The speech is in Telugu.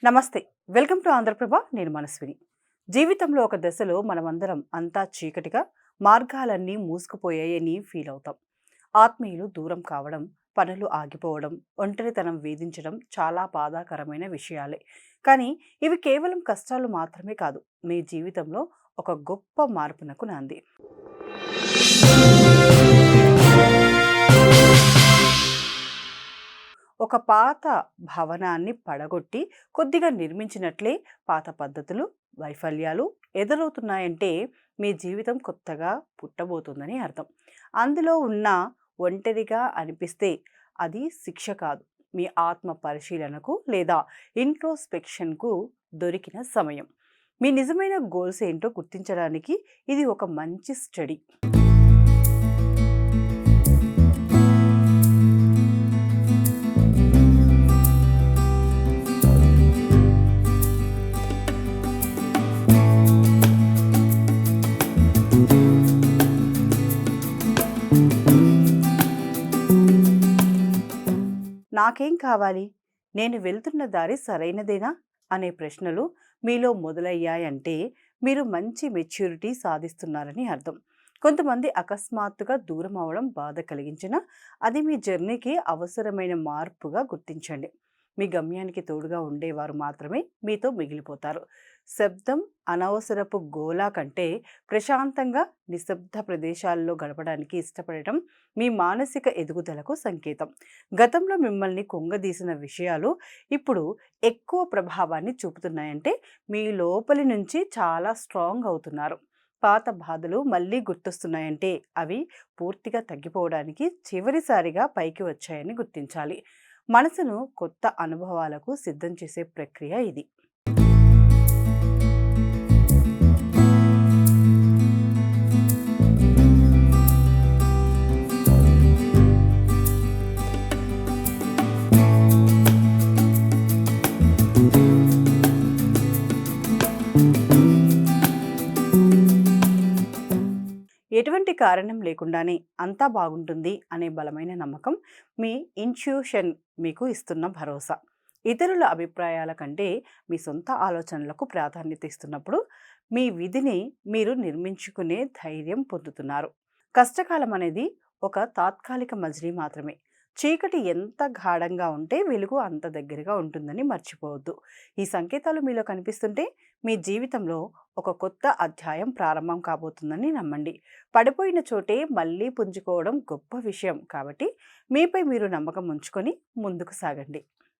నమస్తే. Welcome to Andhra Prabha. నేను మనస్విని. జీవితంలో ఒక దశలో మనమందరం అంతా చీకటిగా, మార్గాలన్నీ మూసుకుపోయాయని ఫీల్ అవుతాం. ఆత్మీయులు దూరం కావడం, పనులు ఆగిపోవడం, ఒంటరితనం వేధించడం చాలా బాధాకరమైన విషయాలే. కానీ ఇవి కేవలం కష్టాలు మాత్రమే కాదు, మీ జీవితంలో ఒక గొప్ప మార్పునకు నాంది. ఒక పాత భవనాన్ని పడగొట్టి కొద్దిగా నిర్మించినట్లే పాత పద్ధతులు, వైఫల్యాలు ఎదురవుతున్నాయంటే మీ జీవితం కొత్తగా పుట్టబోతుందని అర్థం. అందులో ఉన్న ఒంటరిగా అనిపిస్తే అది శిక్ష కాదు, మీ ఆత్మ పరిశీలనకు లేదా ఇంట్రోస్పెక్షన్కు దొరికిన సమయం. మీ నిజమైన గోల్స్ ఏంటో గుర్తించడానికి ఇది ఒక మంచి స్టడీ. నాకేం కావాలి? నేను వెళ్తున్న దారి సరైనదేనా? అనే ప్రశ్నలు మీలో మొదలయ్యాయంటే మీరు మంచి మెచ్యూరిటీ సాధిస్తున్నారని అర్థం. కొంతమంది అకస్మాత్తుగా దూరం అవడం బాధ కలిగించినా అది మీ జర్నీకి అవసరమైన మార్పుగా గుర్తించండి. మీ గమ్యానికి తోడుగా ఉండేవారు మాత్రమే మీతో మిగిలిపోతారు. శబ్దం, అనవసరపు గోలా కంటే ప్రశాంతంగా నిశ్శబ్ద ప్రదేశాల్లో గడపడానికి ఇష్టపడటం మీ మానసిక ఎదుగుదలకు సంకేతం. గతంలో మిమ్మల్ని కుంగదీసిన విషయాలు ఇప్పుడు ఎక్కువ ప్రభావాన్ని చూపుతున్నాయంటే మీ లోపలి నుంచి చాలా స్ట్రాంగ్ అవుతున్నారు. పాత బాధలు మళ్ళీ గుర్తొస్తున్నాయంటే అవి పూర్తిగా తగ్గిపోవడానికి చివరిసారిగా పైకి వచ్చాయని గుర్తించాలి. మనసును కొత్త అనుభవాలకు సిద్ధం చేసే ప్రక్రియ ఇది. ఎటువంటి కారణం లేకుండానే అంతా బాగుంటుంది అనే బలమైన నమ్మకం మీ ఇన్ట్యూషన్ మీకు ఇస్తున్న భరోసా. ఇతరుల అభిప్రాయాల కంటే మీ సొంత ఆలోచనలకు ప్రాధాన్యత ఇస్తున్నప్పుడు మీ విధిని మీరు నిర్మించుకునే ధైర్యం పొందుతున్నారు. కష్టకాలం అనేది ఒక తాత్కాలిక మజిలీ మాత్రమే. చీకటి ఎంత గాఢంగా ఉంటే వెలుగు అంత దగ్గరగా ఉంటుందని మర్చిపోవద్దు. ఈ సంకేతాలు మీలో కనిపిస్తుంటే మీ జీవితంలో ఒక కొత్త అధ్యాయం ప్రారంభం కాబోతుందని నమ్మండి. పడిపోయిన చోటే మళ్ళీ పుంజుకోవడం గొప్ప విషయం కాబట్టి మీపై మీరు నమ్మకం ఉంచుకొని ముందుకు సాగండి.